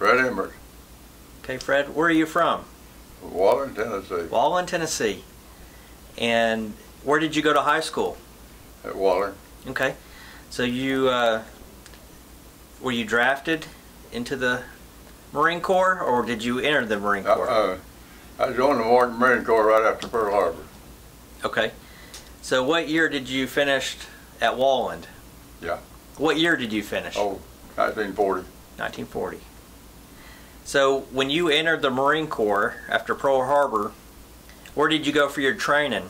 Fred Emert. Okay, Fred, where are you from? Wallen, Tennessee. Wallen, Tennessee. And where did you go to high school? At Wallen. Okay. So you were you drafted into the Marine Corps, or did you enter the Marine Corps? I joined the Marine Corps right after Pearl Harbor. Okay. So what year did you finish at Wallen? Yeah. What year did you finish? Oh, 1940. 1940. So when you entered the Marine Corps after Pearl Harbor, where did you go for your training?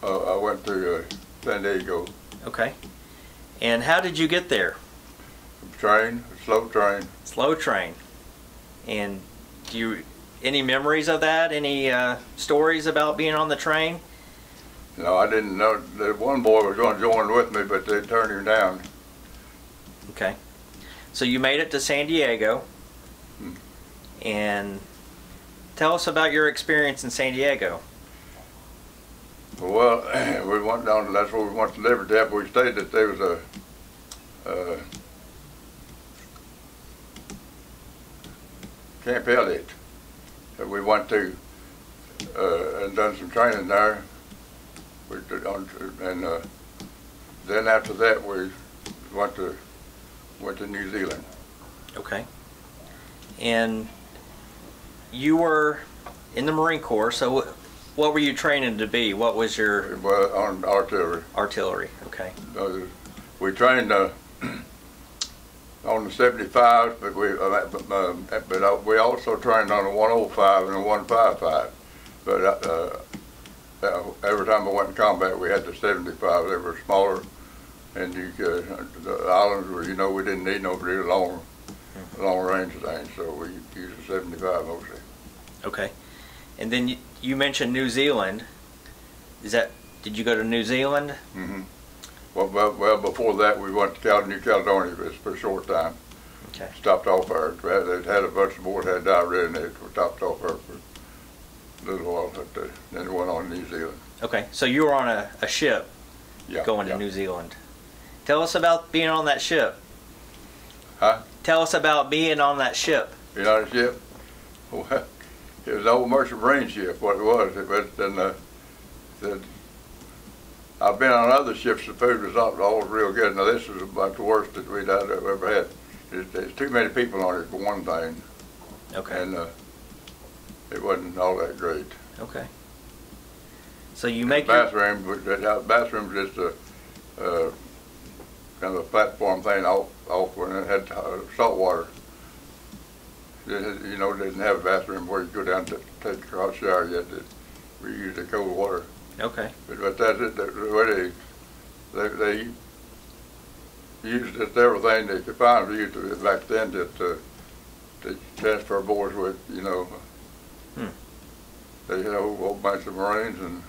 I went to San Diego. Okay. And how did you get there? Train, slow train. Slow train. And do you any memories of that? Any stories about being on the train? No, I didn't know. The one boy was going to join with me, but they turned him down. Okay. So you made it to San Diego. And tell us about your experience in San Diego. Well, we went down, that's where we went to Liberty. We stayed that there was a Camp Elliott that we went to and done some training there. And then after that we went to New Zealand. Okay. And you were in the Marine Corps, so what were you training to be? What was your... Well, on artillery. Artillery, okay. We trained on the 75, but we also trained on the 105 and the 155. But every time I went in combat, we had the 75. They were smaller, and the islands were, we didn't need no very long range things, so we used the 75 mostly. Okay. And then you mentioned New Zealand. Did you go to New Zealand? Mm-hmm. Well, before that we went to New Caledonia for a short time. Okay. Stopped off there. They had a bunch of boys had diarrhea in it. We stopped off there for a little while, but then we went on to New Zealand. Okay, so you were on a ship going to New Zealand. Tell us about being on that ship. Huh? Tell us about being on that ship. Being on a ship? Well, it was an old Merchant Marine ship, what it was. I've been on other ships, the food was all real good. Now this was about the worst that we'd ever had. There's too many people on it for one thing. Okay. And it wasn't all that great. Okay. So you make bathroom just a kind of a platform thing off when it had salt water. Didn't have a bathroom where you go down to take a hot shower yet. We used the cold water. Okay. But that's it. They used just everything they could find to use back then to transfer boys with, They had a whole bunch of Marines and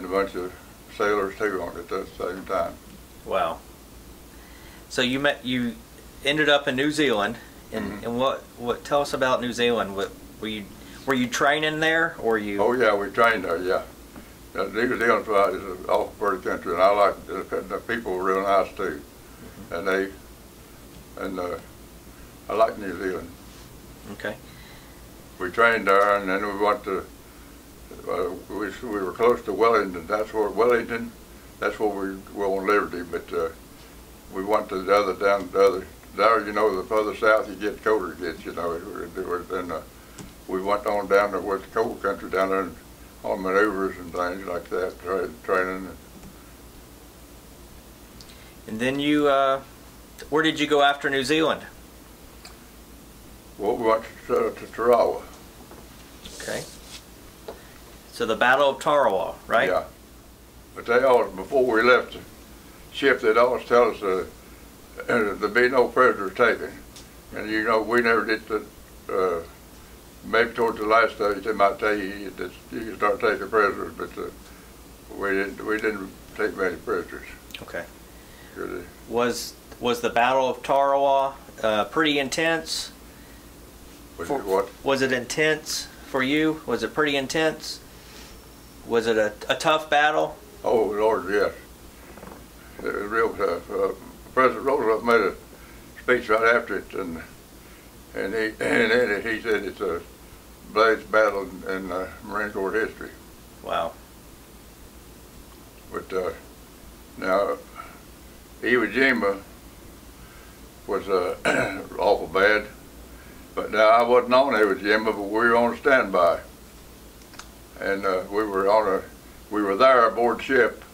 a bunch of sailors too on it at the same time. Wow. So you ended up in New Zealand, and what tell us about New Zealand? Were you training there, or you? Oh yeah, we trained there. Yeah, New Zealand is an awful pretty country, and I like the people were real nice too, and I like New Zealand. Okay. We trained there, and then we went to. We were close to Wellington. That's where we were on Liberty, but we went to the other there. The further south you get, colder it gets. And we went on down to where the cold country down there on maneuvers and things like that, training. And then you, where did you go after New Zealand? Well, we went to Tarawa. Okay. So the Battle of Tarawa, right? Yeah. But they always, before we left the ship, they'd always tell us there'd be no prisoners taken. And we never did maybe towards the last stage they might tell you that you can start taking prisoners, but we didn't take many prisoners. Okay. Really. Was the Battle of Tarawa pretty intense? What? Was it intense for you? Was it pretty intense? Was it a tough battle? Oh Lord, yes. It was real tough. President Roosevelt made a speech right after it, and and in it he said it's a bloodiest battle in Marine Corps history. Wow. But now Iwo Jima was awful bad. But now I wasn't on Iwo Jima, but we were on standby, and we were there aboard ship,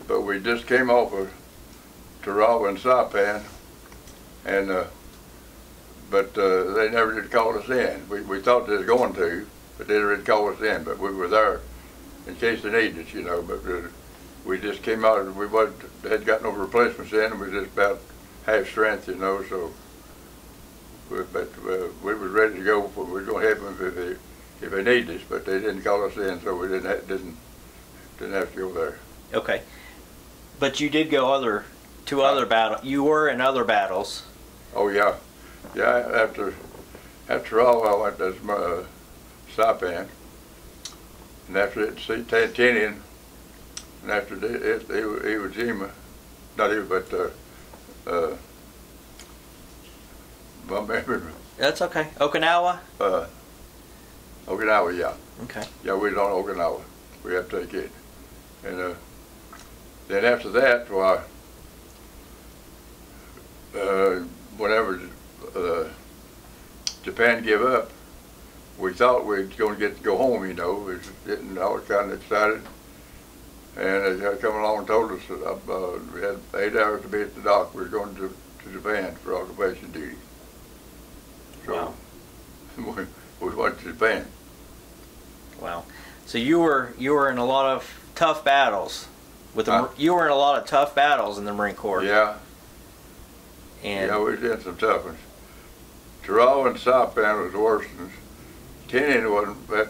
but we just came off of Tarawa and Saipan, and but they never did call us in. We thought they was going to, but they never did call us in. But we were there in case they needed us, you know. But we just came out, and we had got no replacements in, and we was just about half strength, you know. So, but we was ready to go. We were going to help them if they needed us, but they didn't call us in, so we didn't have to go there. Okay, but you did go to other battles. You were in other battles. Oh yeah, yeah. After all, I went to Saipan, and after it, Tinian, and after it, Iwo Jima, not even, but that's okay. Okinawa. Okinawa, yeah. Okay. Yeah, we was on Okinawa. We had to take it, and then after that, why, whenever Japan gave up, we thought we was going to get to go home, you know. We was getting all kind of excited, and they come along and told us that we had 8 hours to be at the dock. We were going to Japan for occupation duty. So wow. we went to Japan. Wow. So you were in a lot of tough battles with the you were in a lot of tough battles in the Marine Corps. Yeah. And yeah, we did some tough ones. Tarawa and Saipan was worse than Tinian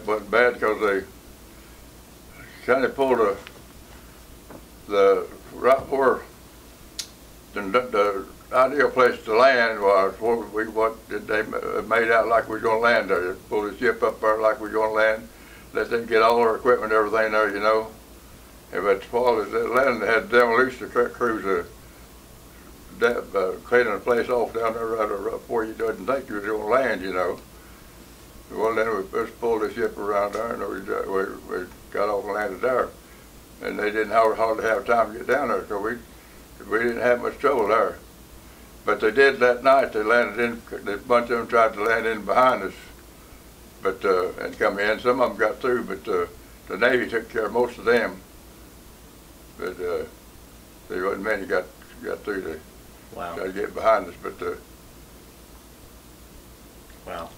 wasn't bad because they kind of pulled the right where the ideal place to land was what they made out like we were going to land there. They pulled the ship up there like we were going to land. Let them get all our equipment, everything there, you know. And but as far as that land, they had demolition crews cleaning the place off down there right before you didn't think you was going to land, you know. Well, then we just pulled the ship around there, and we got off and landed there. And they didn't hardly have time to get down there, so we didn't have much trouble there. But they did that night. They landed in. A bunch of them tried to land in behind us, but and come in. Some of them got through, but the Navy took care of most of them. But there wasn't many got through to wow. try to get behind us. But wow.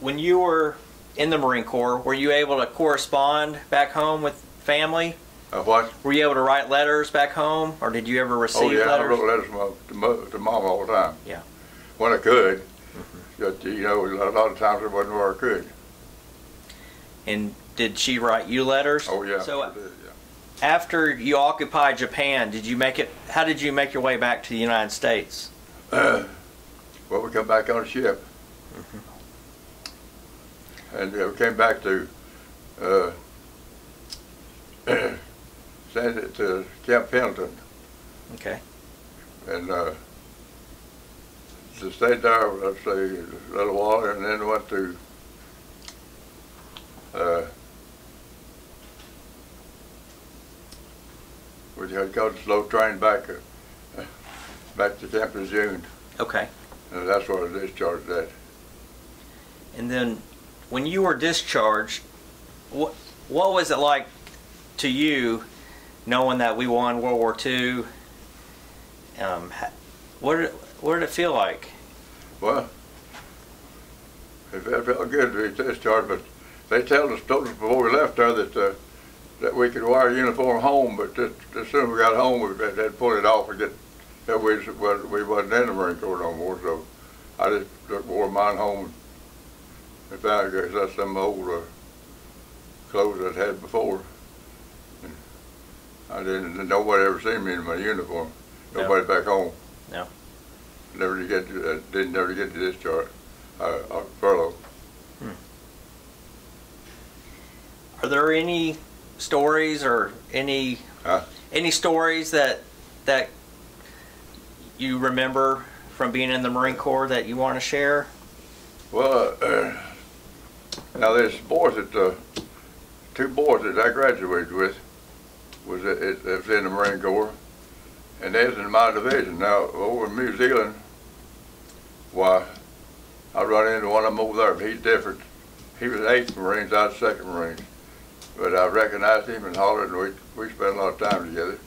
When you were in the Marine Corps, were you able to correspond back home with family? What? Were you able to write letters back home, or did you ever receive letters? I wrote letters to Mom all the time. Yeah. When I could. But, you know, a lot of times it wasn't where I could. And did she write you letters? Oh, yeah. So did, yeah. After you occupied Japan, did you make it? How did you make your way back to the United States? Well, we come back on a ship. And we came back to send it to Camp Pendleton. Okay. And so stayed there, let's say, a little while, and then went to we had caught a slow train back to Camp Lejeune. Okay. And that's where I discharged at. And then, when you were discharged, what was it like to you, knowing that we won World War II? What did it feel like? Well, it felt good to be discharged, but they told us before we left there that we could wear a uniform home, but just as soon as we got home, we had to pull it off and get that we wasn't in the Marine Corps no more. So I just wore mine home and found that's some old clothes I'd had before. And nobody ever seen me in my uniform. Nobody back home. No. Never get to discharge, furlough. Are there any stories or any stories that you remember from being in the Marine Corps that you want to share? Well, now there's boys that, 2 boys that I graduated with was in the Marine Corps, and they was in my division. Now over in New Zealand, why, I run into one of them over there, but he's different. He was 8th Marines, I was 2nd Marines. But I recognized him and hollered, and we spent a lot of time together.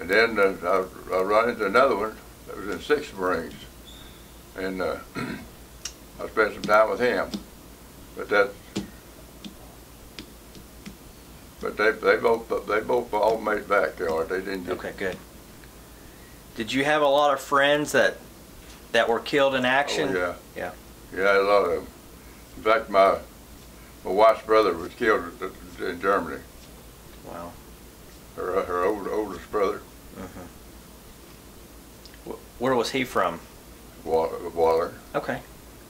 And then I run into another one that was in 6th Marines, and I spent some time with him. But they both all made it back there. They didn't. Okay, good. Did you have a lot of friends that were killed in action? Oh, yeah. Yeah, a lot of them. In fact, my wife's brother was killed in Germany. Wow. Her oldest brother. Where was he from? Waller. Okay.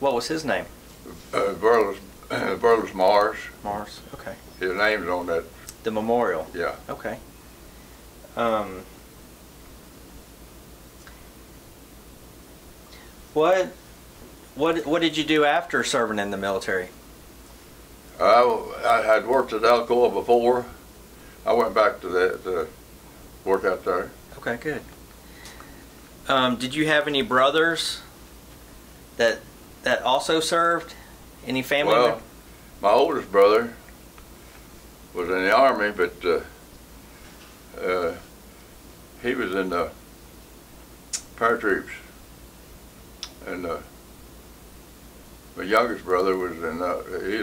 What was his name? Burles Mars. Mars. Okay. His name's on that. The memorial. Yeah. Okay. What did you do after serving in the military? I had worked at Alcoa before. I went back to work out there. Okay, good. Did you have any brothers that also served? Any family? Well, my oldest brother was in the Army, but he was in the paratroops, and my youngest brother was in. He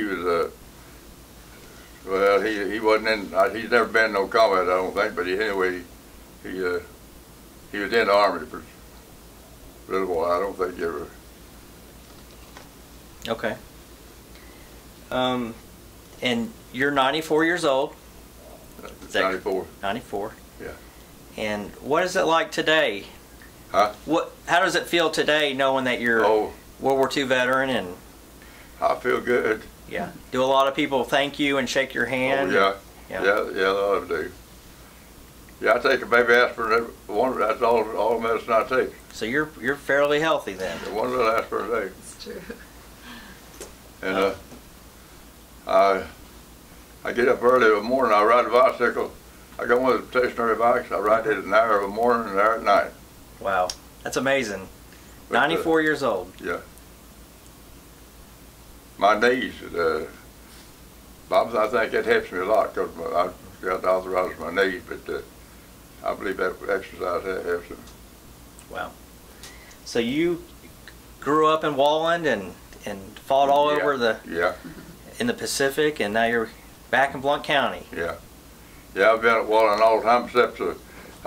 was well, he wasn't in. He's never been in no combat, I don't think. But anyway, he was in the Army for a little while. I don't think he ever. Okay. And you're 94 years old. 94. 94. Yeah. And what is it like today? Huh? How does it feel today, knowing that you're World War II veteran? And I feel good. Yeah. Do a lot of people thank you and shake your hand? Oh, yeah. Yeah, a lot of them do. Yeah, I take a baby aspirin. That's all the medicine I take. So you're fairly healthy then. One little aspirin a day. That's true. And I get up early in the morning. I ride a bicycle. I got one of the stationary bikes. I ride it an hour in the morning and an hour at night. Wow, that's amazing. But, 94 years old. Yeah. My knees, Bob, I think that helps me a lot because I got arthritis in my knees, but I believe that exercise helps me. Wow. So you grew up in Walland and fought all over in the Pacific, and now you're back in Blount County. Yeah. Yeah, I've been at Walland all the time, except I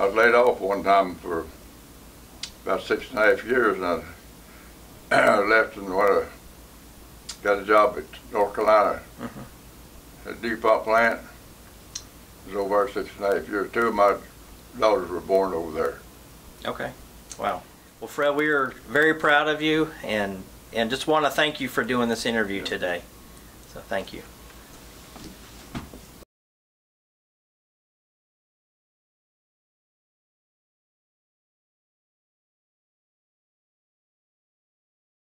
was laid off one time for about 6.5 years, and I left and got a job at North Carolina at DuPont plant. I was over there 6.5 years. 2 of my daughters were born over there. Okay. Wow. Well, Fred, we are very proud of you, and just want to thank you for doing this interview today. So thank you.